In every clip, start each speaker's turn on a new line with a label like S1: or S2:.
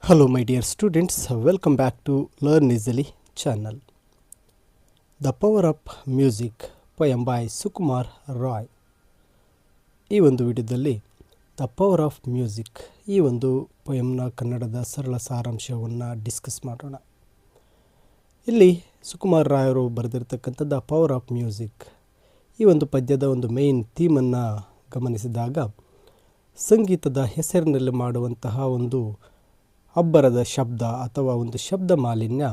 S1: Hello my dear students, welcome back to Learn Easily channel. The Power of Music poem by Sukumar Roy. ಈ ಒಂದು ವಿಡಿಯೋದಲ್ಲಿ the power of music ಈ ಒಂದು ಪೊಯಮ್ನ ಕನ್ನಡದ ಸರಳ ಸಾರಾಂಶವನ್ನು ಡಿಸ್ಕಸ್ ಮಾಡೋಣ. ಇಲ್ಲಿ ಸುಕುಮಾರ್ ರಾಯ್ ಅವರು ಬರೆದಿರ್ತಕ್ಕಂಥ ದ ಪವರ್ ಆಫ್ ಮ್ಯೂಸಿಕ್ ಈ ಒಂದು ಪದ್ಯದ ಒಂದು ಮೇನ್ ಥೀಮನ್ನು ಗಮನಿಸಿದಾಗ ಸಂಗೀತದ ಹೆಸರಿನಲ್ಲಿ ಮಾಡುವಂತಹ ಒಂದು ಅಬ್ಬರದ ಶಬ್ದ ಅಥವಾ ಒಂದು ಶಬ್ದ ಮಾಲಿನ್ಯ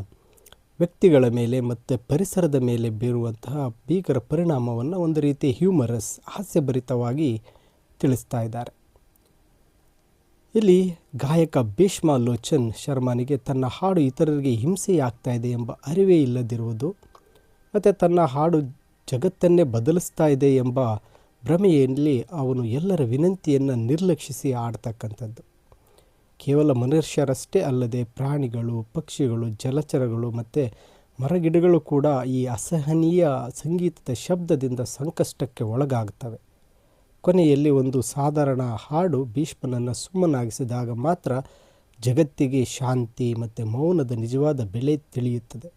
S1: ವ್ಯಕ್ತಿಗಳ ಮೇಲೆ ಮತ್ತು ಪರಿಸರದ ಮೇಲೆ ಬೀರುವಂತಹ ಭೀಕರ ಪರಿಣಾಮವನ್ನು ಒಂದು ರೀತಿ ಹ್ಯೂಮರಸ್ ಹಾಸ್ಯಭರಿತವಾಗಿ ತಿಳಿಸ್ತಾ ಇದ್ದಾರೆ. ಇಲ್ಲಿ ಗಾಯಕ ಭೀಷ್ಮಾಲೋಚನ್ ಶರ್ಮನಿಗೆ ತನ್ನ ಹಾಡು ಇತರರಿಗೆ ಹಿಂಸೆಯಾಗ್ತಾ ಇದೆ ಎಂಬ ಅರಿವೇ ಇಲ್ಲದಿರುವುದು ಮತ್ತು ತನ್ನ ಹಾಡು ಜಗತ್ತನ್ನೇ ಬದಲಿಸ್ತಾ ಇದೆ ಎಂಬ ಭ್ರಮೆಯಲ್ಲಿ ಅವನು ಎಲ್ಲರ ವಿನಂತಿಯನ್ನು ನಿರ್ಲಕ್ಷಿಸಿ ಆಡ್ತಕ್ಕಂಥದ್ದು. ಕೇವಲ ಮನುಷ್ಯರಷ್ಟೇ ಅಲ್ಲದೆ ಪ್ರಾಣಿಗಳು, ಪಕ್ಷಿಗಳು, ಜಲಚರಗಳು ಮತ್ತು ಮರಗಿಡಗಳು ಕೂಡ ಈ ಅಸಹನೀಯ ಸಂಗೀತದ ಶಬ್ದದಿಂದ ಸಂಕಷ್ಟಕ್ಕೆ ಒಳಗಾಗ್ತವೆ. ಕೊನೆಯಲ್ಲಿ ಒಂದು ಸಾಧಾರಣ ಹಾಡು ಭೀಷ್ಮನನ್ನು ಸುಮ್ಮನಾಗಿಸಿದಾಗ ಮಾತ್ರ ಜಗತ್ತಿಗೆ ಶಾಂತಿ ಮತ್ತು ಮೌನದ ನಿಜವಾದ ಬೆಲೆ ತಿಳಿಯುತ್ತದೆ.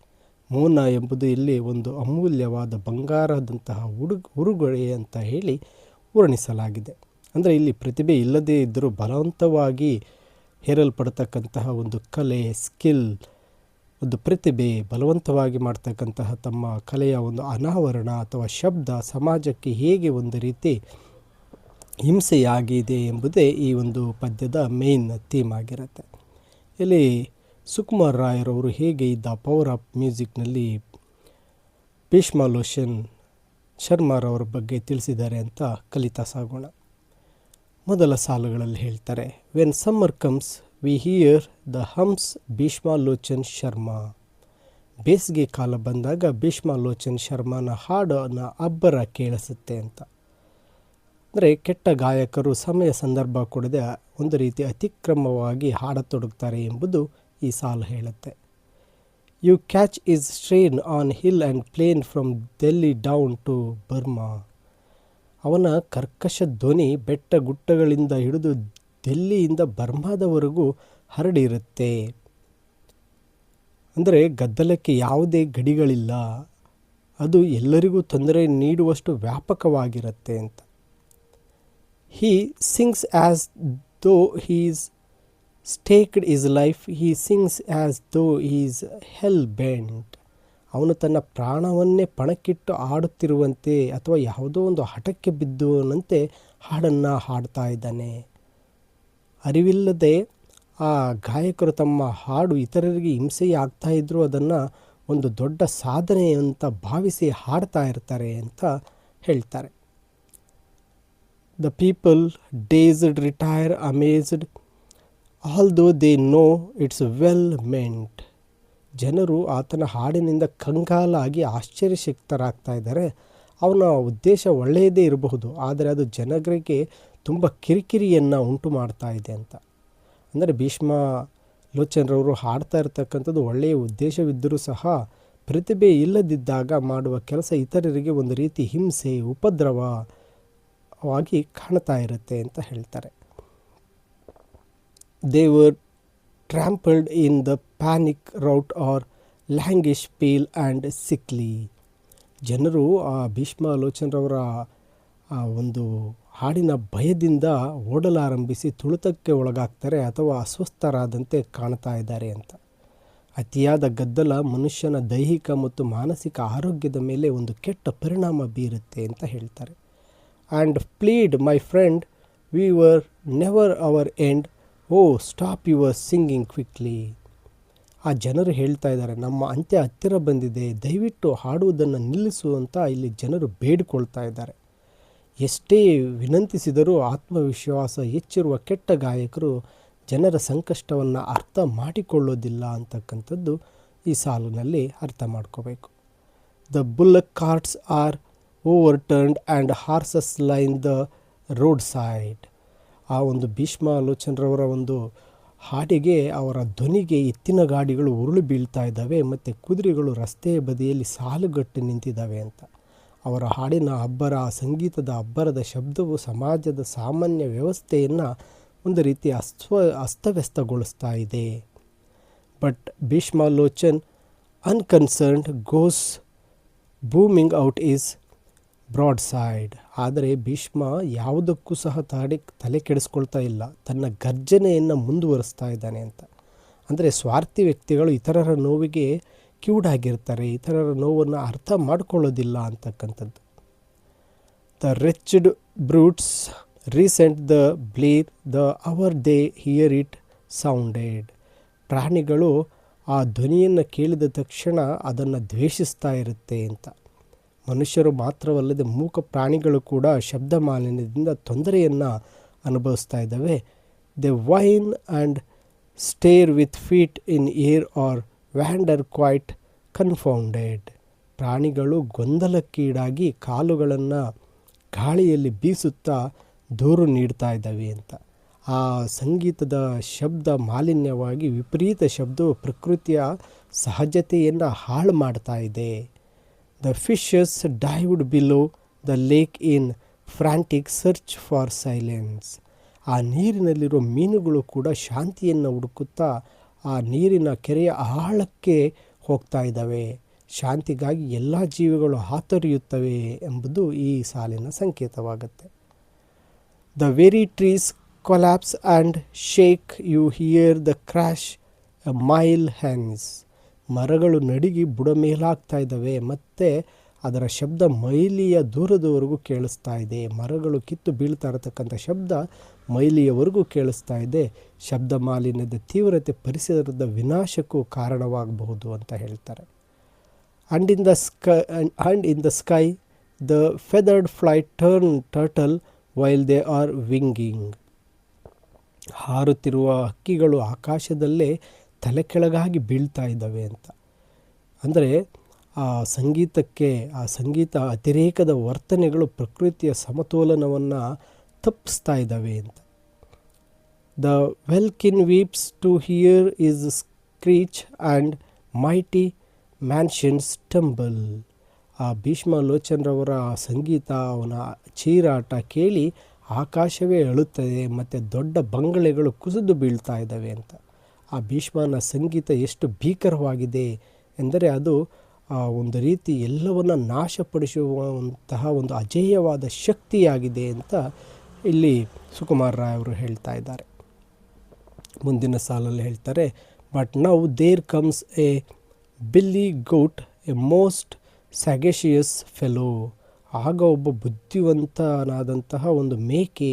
S1: ಮೌನ ಎಂಬುದು ಇಲ್ಲಿ ಒಂದು ಅಮೂಲ್ಯವಾದ ಬಂಗಾರದಂತಹ ಉಡುಗೊರೆ ಅಂತ ಹೇಳಿ ವರ್ಣಿಸಲಾಗಿದೆ. ಅಂದರೆ ಇಲ್ಲಿ ಪ್ರತಿಭೆ ಇಲ್ಲದೇ ಇದ್ದರೂ ಬಲವಂತವಾಗಿ ಹೇರಲ್ಪಡ್ತಕ್ಕಂತಹ ಒಂದು ಕಲೆ, ಸ್ಕಿಲ್, ಒಂದು ಪ್ರತಿಭೆ ಬಲವಂತವಾಗಿ ಮಾಡ್ತಕ್ಕಂತಹ ತಮ್ಮ ಕಲೆಯ ಒಂದು ಅನಾವರಣ ಅಥವಾ ಶಬ್ದ ಸಮಾಜಕ್ಕೆ ಹೇಗೆ ಒಂದು ರೀತಿ ಹಿಂಸೆಯಾಗಿದೆ ಎಂಬುದೇ ಈ ಒಂದು ಪದ್ಯದ ಮೇನ್ ಥೀಮ್ ಆಗಿರುತ್ತೆ. ಇಲ್ಲಿ ಸುಕುಮಾರ್ ರಾಯರವರು ಹೇಗೆ ದ ಪವರ್ ಆಫ್ ಮ್ಯೂಸಿಕ್ನಲ್ಲಿ ಭೀಷ್ಮಾಲೋಚನ್ ಶರ್ಮಾರವರ ಬಗ್ಗೆ ತಿಳಿಸಿದ್ದಾರೆ ಅಂತ ಕಲಿತಾ ಸಾಗೋಣ. ಮೊದಲ ಸಾಲುಗಳಲ್ಲಿ ಹೇಳ್ತಾರೆ, when summer comes we hear the hums Bhishmalochan Sharma. ಬೇಸಿಗೆ ಕಾಲ ಬಂದಾಗ ಭೀಷ್ಮಾಲೋಚನ್ ಶರ್ಮನ ಹಾಡನ ಅಬ್ಬರ ಕೇಳಿಸುತ್ತೆ ಅಂತ. ಅಂದರೆ ಕೆಟ್ಟ ಗಾಯಕರು ಸಮಯ ಸಂದರ್ಭ ಕೊಡದೆ ಒಂದು ರೀತಿ ಅತಿಕ್ರಮವಾಗಿ ಹಾಡತೊಡಗ್ತಾರೆ ಎಂಬುದು ಈ ಸಾಲು ಹೇಳುತ್ತೆ. You catch is strain on hill and plain from Delhi down to Burma. ಅವನ ಕರ್ಕಶ ಧ್ವನಿ ಬೆಟ್ಟ ಗುಟ್ಟಗಳಿಂದ ಹಿಡಿದು ದೆಲ್ಲಿಯಿಂದ ಬರ್ಮಾದವರೆಗೂ ಹರಡಿರುತ್ತೆ. ಅಂದರೆ ಗದ್ದಲಕ್ಕೆ ಯಾವುದೇ ಗಡಿಗಳಿಲ್ಲ, ಅದು ಎಲ್ಲರಿಗೂ ತೊಂದರೆ ನೀಡುವಷ್ಟು ವ್ಯಾಪಕವಾಗಿರುತ್ತೆ ಅಂತ. He sings as though he's staked his life, he sings as though he's hell bent. ಅವನು ತನ್ನ ಪ್ರಾಣವನ್ನೇ ಪಣಕ್ಕಿಟ್ಟು ಆಡುತ್ತಿರುವಂತೆ ಅಥವಾ ಯಾವುದೋ ಒಂದು ಹಠಕ್ಕೆ ಬಿದ್ದುವನಂತೆ ಹಾಡನ್ನು ಹಾಡ್ತಾ ಇದ್ದಾನೆ. ಅರಿವಿಲ್ಲದೆ ಆ ಗಾಯಕರು ತಮ್ಮ ಹಾಡು ಇತರರಿಗೆ ಹಿಂಸೆಯಾಗ್ತಾ ಇದ್ದರೂ ಅದನ್ನು ಒಂದು ದೊಡ್ಡ ಸಾಧನೆ ಅಂತ ಭಾವಿಸಿ ಹಾಡ್ತಾ ಇರ್ತಾರೆ ಅಂತ ಹೇಳ್ತಾರೆ. The people dazed retire amazed although they know it's well meant. ಜನರು ಆತನ ಹಾಡಿನಿಂದ ಕಂಗಾಲಾಗಿ ಆಶ್ಚರ್ಯಶಕ್ತರಾಗ್ತಾ ಇದ್ದಾರೆ. ಅವನ ಉದ್ದೇಶ ಒಳ್ಳೆಯದೇ ಇರಬಹುದು, ಆದರೆ ಅದು ಜನರಿಗೆ ತುಂಬ ಕಿರಿಕಿರಿಯನ್ನು ಉಂಟು ಮಾಡ್ತಾ ಇದೆ ಅಂತ. ಅಂದರೆ ಭೀಷ್ಮಾಲೋಚನರವರು ಹಾಡ್ತಾ ಇರ್ತಕ್ಕಂಥದ್ದು ಒಳ್ಳೆಯ ಉದ್ದೇಶವಿದ್ದರೂ ಸಹ ಪ್ರತಿಭೆ ಇಲ್ಲದಿದ್ದಾಗ ಮಾಡುವ ಕೆಲಸ ಇತರರಿಗೆ ಒಂದು ರೀತಿ ಹಿಂಸೆ, ಉಪದ್ರವವಾಗಿ ಕಾಣ್ತಾ ಇರುತ್ತೆ ಅಂತ ಹೇಳ್ತಾರೆ. ದೇವರ್ trampled in the panic rout or languish pale and sickly. ಜನರು ಆ ಭೀಷ್ಮಾಲೋಚನರವರ ಆ ಒಂದು ಹಾಡಿನ ಭಯದಿಂದ ಓಡಲಾರಂಭಿಸಿ ತುಳಿತಕ್ಕೆ ಒಳಗಾಗ್ತಾರೆ ಅಥವಾ ಅಸ್ವಸ್ಥರಾದಂತೆ ಕಾಣ್ತಾ ಇದ್ದಾರೆ ಅಂತ. ಅತಿಯಾದ ಗದ್ದಲ ಮನುಷ್ಯನ ದೈಹಿಕ ಮತ್ತು ಮಾನಸಿಕ ಆರೋಗ್ಯದ ಮೇಲೆ ಒಂದು ಕೆಟ್ಟ ಪರಿಣಾಮ ಬೀರುತ್ತೆ ಅಂತ ಹೇಳ್ತಾರೆ. And plead my friend we were never our end, oh stop your singing quickly. ಆ ಜನರು ಹೇಳ್ತಾ ಇದ್ದಾರೆ, ನಮ್ಮ ಅಂತ್ಯ ಹತ್ತಿರ ಬಂದಿದೆ, ದಯವಿಟ್ಟು ಹಾಡುವುದನ್ನು ನಿಲ್ಲಿಸು ಅಂತ ಇಲ್ಲಿ ಜನರು ಬೇಡಿಕೊಳ್ತಾ ಇದ್ದಾರೆ. ಎಷ್ಟೇ ವಿನಂತಿಸಿದರೂ ಆತ್ಮವಿಶ್ವಾಸ ಹೆಚ್ಚಿರುವ ಕೆಟ್ಟ ಗಾಯಕರು ಜನರ ಸಂಕಷ್ಟವನ್ನು ಅರ್ಥ ಮಾಡಿಕೊಳ್ಳೋದಿಲ್ಲ ಅಂತಕ್ಕಂಥದ್ದು ಈ ಸಾಲಿನಲ್ಲಿ ಅರ್ಥ ಮಾಡ್ಕೋಬೇಕು. The bullock carts are overturned and horses line the roadside. ಆ ಒಂದು ಭೀಷ್ಮಾಲೋಚನರವರ ಒಂದು ಹಾಡಿಗೆ, ಅವರ ಧ್ವನಿಗೆ ಎತ್ತಿನ ಗಾಡಿಗಳು ಉರುಳು ಬೀಳ್ತಾ ಇದ್ದಾವೆ ಮತ್ತು ಕುದುರೆಗಳು ರಸ್ತೆಯ ಬದಿಯಲ್ಲಿ ಸಾಲುಗಟ್ಟಿ ನಿಂತಿದ್ದಾವೆ ಅಂತ. ಅವರ ಹಾಡಿನ ಅಬ್ಬರ, ಸಂಗೀತದ ಅಬ್ಬರದ ಶಬ್ದವು ಸಮಾಜದ ಸಾಮಾನ್ಯ ವ್ಯವಸ್ಥೆಯನ್ನು ಒಂದು ರೀತಿ ಅಸ್ತವ್ಯಸ್ತಗೊಳಿಸ್ತಾ ಇದೆ. But Bhishmalochan unconcerned goes booming out his broadside. ಆದರೆ ಭೀಷ್ಮ ಯಾವುದಕ್ಕೂ ಸಹ ತಲೆ ಕೆಡಿಸ್ಕೊಳ್ತಾ ಇಲ್ಲ, ತನ್ನ ಗರ್ಜನೆಯನ್ನು ಮುಂದುವರಿಸ್ತಾ ಇದ್ದಾನೆ ಅಂತ. ಅಂದರೆ ಸ್ವಾರ್ಥಿ ವ್ಯಕ್ತಿಗಳು ಇತರರ ನೋವಿಗೆ ಕಿವುಡಾಗಿರ್ತಾರೆ, ಇತರರ ನೋವನ್ನು ಅರ್ಥ ಮಾಡ್ಕೊಳ್ಳೋದಿಲ್ಲ ಅಂತಕ್ಕಂಥದ್ದು. The wretched brutes resent the blare the hour they hear it sounded. ಪ್ರಾಣಿಗಳು ಆ ಧ್ವನಿಯನ್ನು ಕೇಳಿದ ತಕ್ಷಣ ಅದನ್ನು ದ್ವೇಷಿಸ್ತಾ ಇರುತ್ತೆ ಅಂತ. ಮನುಷ್ಯರು ಮಾತ್ರವಲ್ಲದೆ ಮೂಕ ಪ್ರಾಣಿಗಳು ಕೂಡ ಶಬ್ದ ಮಾಲಿನ್ಯದಿಂದ ತೊಂದರೆಯನ್ನು ಅನುಭವಿಸ್ತಾ ಇದ್ದಾವೆ. They whine and stare with feet in air or wander quite confounded. ಪ್ರಾಣಿಗಳು ಗೊಂದಲಕ್ಕೀಡಾಗಿ ಕಾಲುಗಳನ್ನು ಗಾಳಿಯಲ್ಲಿ ಬೀಸುತ್ತಾ ದೂರು ನೀಡ್ತಾ ಇದ್ದಾವೆ ಅಂತ. ಆ ಸಂಗೀತದ ಶಬ್ದ ಮಾಲಿನ್ಯವಾಗಿ ವಿಪರೀತ ಶಬ್ದವು ಪ್ರಕೃತಿಯ ಸಹಜತೆಯನ್ನು ಹಾಳು ಮಾಡ್ತಾ ಇದೆ. The fishes dived below the lake in frantic search for silence. ಆ ನೀರಿನಲ್ಲಿರೋ ಮೀನುಗಳು ಕೂಡ ಶಾಂತಿಯನ್ನು ಹುಡುಕುತ್ತಾ ಆ ನೀರಿನ ಕೆರೆಯ ಆಳಕ್ಕೆ ಹೋಗ್ತಾ ಇದ್ದಾವೆ. ಶಾಂತಿಗಾಗಿ ಎಲ್ಲ ಜೀವಿಗಳು ಹಾತೊರೆಯುತ್ತವೆ ಎಂಬುದು ಈ ಸಾಲಿನ ಸಂಕೇತವಾಗುತ್ತೆ. The very trees collapse and shake, you hear the crash a mile hence. ಮರಗಳು ನಡುಗಿ ಬುಡಮೇಲಾಗ್ತಾ ಇದ್ದಾವೆ ಮತ್ತು ಅದರ ಶಬ್ದ ಮೈಲಿಯ ದೂರದವರೆಗೂ ಕೇಳಿಸ್ತಾ ಇದೆ. ಮರಗಳು ಕಿತ್ತು ಬೀಳ್ತಾ ಇರತಕ್ಕಂಥ ಶಬ್ದ ಮೈಲಿಯವರೆಗೂ ಕೇಳಿಸ್ತಾ ಇದೆ. ಶಬ್ದ ಮಾಲಿನ್ಯದ ತೀವ್ರತೆ ಪರಿಸರದ ವಿನಾಶಕ್ಕೂ ಕಾರಣವಾಗಬಹುದು ಅಂತ ಹೇಳ್ತಾರೆ. And in the sky the feathered flight turtle while they are winging. ಹಾರುತ್ತಿರುವ ಹಕ್ಕಿಗಳು ಆಕಾಶದಲ್ಲೇ ತಲೆ ಕೆಳಗಾಗಿ ಬೀಳ್ತಾ ಇದ್ದಾವೆ ಅಂತ. ಅಂದರೆ ಆ ಸಂಗೀತ ಅತಿರೇಕದ ವರ್ತನೆಗಳು ಪ್ರಕೃತಿಯ ಸಮತೋಲನವನ್ನು ತಪ್ಪಿಸ್ತಾ ಇದ್ದಾವೆ ಅಂತ. The welkin weeps to hear his screech and mighty mansions tumble. ಆ ಭೀಷ್ಮಾಲೋಚನರವರ ಸಂಗೀತ, ಅವನ ಚೀರಾಟ ಕೇಳಿ ಆಕಾಶವೇ ಅಳುತ್ತದೆ ಮತ್ತು ದೊಡ್ಡ ಬಂಗಲೆಗಳು ಕುಸಿದು ಬೀಳ್ತಾ ಇದ್ದಾವೆ ಅಂತ. ಆ ಭೀಷ್ಮನ ಸಂಗೀತ ಎಷ್ಟು ಭೀಕರವಾಗಿದೆ ಎಂದರೆ ಅದು ಒಂದು ರೀತಿ ಎಲ್ಲವನ್ನು ನಾಶಪಡಿಸುವಂತಹ ಒಂದು ಅಜೇಯವಾದ ಶಕ್ತಿಯಾಗಿದೆ ಅಂತ ಇಲ್ಲಿ ಸುಕುಮಾರ್ ರಾಯ್ ಅವರು ಹೇಳ್ತಾ ಇದ್ದಾರೆ. ಮುಂದಿನ ಸಾಲಲ್ಲಿ ಹೇಳ್ತಾರೆ, but now there comes a billy goat, a most sagacious fellow. ಆಗ ಒಬ್ಬ ಬುದ್ಧಿವಂತನಾದಂತಹ ಒಂದು ಮೇಕೆ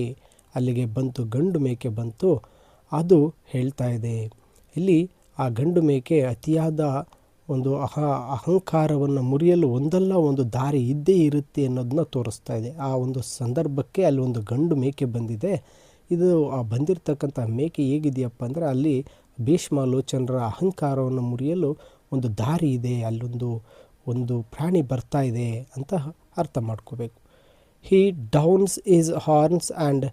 S1: ಅಲ್ಲಿಗೆ ಬಂತು, ಗಂಡು ಮೇಕೆ ಬಂತು. ಅದು ಹೇಳ್ತಾ ಇದೆ, ಇಲ್ಲಿ ಆ ಗಂಡು ಮೇಕೆ ಅತಿಯಾದ ಒಂದು ಅಹಂಕಾರವನ್ನು ಮುರಿಯಲು ಒಂದಲ್ಲ ಒಂದು ದಾರಿ ಇದ್ದೇ ಇರುತ್ತೆ ಅನ್ನೋದನ್ನ ತೋರಿಸ್ತಾ ಇದೆ. ಆ ಒಂದು ಸಂದರ್ಭಕ್ಕೆ ಅಲ್ಲಿ ಒಂದು ಗಂಡು ಮೇಕೆ ಬಂದಿದೆ. ಇದು ಆ ಬಂದಿರತಕ್ಕಂಥ ಮೇಕೆ ಹೇಗಿದೆಯಪ್ಪ ಅಂದರೆ ಅಲ್ಲಿ ಭೀಷ್ಮಾಲೋಚನರ ಅಹಂಕಾರವನ್ನು ಮುರಿಯಲು ಒಂದು ದಾರಿ ಇದೆ, ಅಲ್ಲೊಂದು ಪ್ರಾಣಿ ಬರ್ತಾ ಇದೆ ಅಂತ ಅರ್ಥ ಮಾಡ್ಕೋಬೇಕು. He downs his horns and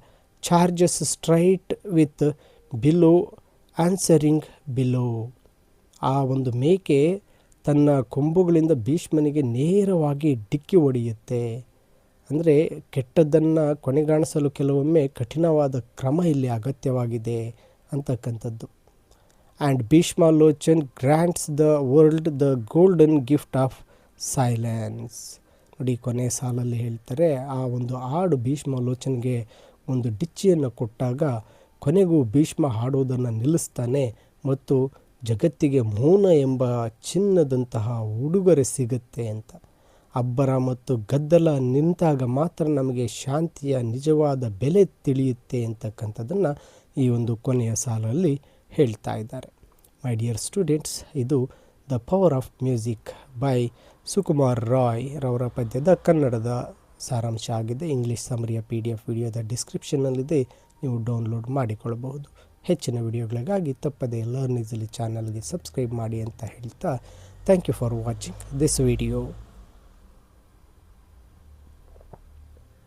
S1: charges straight with bellow answering bellow. ಆ ಒಂದು ಮೇಕೆ ತನ್ನ ಕೊಂಬುಗಳಿಂದ ಭೀಷ್ಮನಿಗೆ ನೇರವಾಗಿ ಡಿಕ್ಕಿ ಹೊಡೆಯುತ್ತೆ. ಅಂದರೆ ಕೆಟ್ಟದ್ದನ್ನು ಕೊನೆಗಾಣಿಸಲು ಕೆಲವೊಮ್ಮೆ ಕಠಿಣವಾದ ಕ್ರಮ ಇಲ್ಲಿ ಅಗತ್ಯವಾಗಿದೆ ಅಂತಕ್ಕಂಥದ್ದು. And Bhishmalochan grants the world the golden gift of silence. ನೋಡಿ, ಕೊನೆ ಸಾಲಲ್ಲಿ ಹೇಳ್ತಾರೆ, ಆ ಒಂದು ಹಾಡು ಭೀಷ್ಮಾಲೋಚನ್ಗೆ ಒಂದು ಡಿಚ್ಚಿಯನ್ನು ಕೊಟ್ಟಾಗ ಕೊನೆಗೂ ಭೀಷ್ಮ ಹಾಡೋದನ್ನು ನಿಲ್ಲಿಸ್ತಾನೆ ಮತ್ತು ಜಗತ್ತಿಗೆ ಮೌನ ಎಂಬ ಚಿನ್ನದಂತಹ ಉಡುಗೊರೆ ಸಿಗುತ್ತೆ ಅಂತ. ಅಬ್ಬರ ಮತ್ತು ಗದ್ದಲ ನಿಂತಾಗ ಮಾತ್ರ ನಮಗೆ ಶಾಂತಿಯ ನಿಜವಾದ ಬೆಲೆ ತಿಳಿಯುತ್ತೆ ಅಂತಕ್ಕಂಥದ್ದನ್ನು ಈ ಒಂದು ಕೊನೆಯ ಸಾಲಲ್ಲಿ ಹೇಳ್ತಾ ಇದ್ದಾರೆ. ಮೈ ಡಿಯರ್ ಸ್ಟೂಡೆಂಟ್ಸ್, ಇದು the power of music by Sukumar Roy ರವರ ಪದ್ಯದ ಕನ್ನಡದ ಸಾರಾಂಶ ಆಗಿದೆ. ಇಂಗ್ಲೀಷ್ ಸಮರಿಯ PDF ವಿಡಿಯೋದ ಡಿಸ್ಕ್ರಿಪ್ಷನ್ನಲ್ಲಿದೆ, ನೀವು ಡೌನ್ಲೋಡ್ ಮಾಡಿಕೊಳ್ಳಬಹುದು. ಹೆಚ್ಚಿನ ವಿಡಿಯೋಗಳಿಗಾಗಿ ತಪ್ಪದೇ ಲರ್ನ್ ಈಸಿಲಿ ಚಾನಲ್ಗೆ ಸಬ್ಸ್ಕ್ರೈಬ್ ಮಾಡಿ ಅಂತ ಹೇಳ್ತಾ, thank you for watching this video.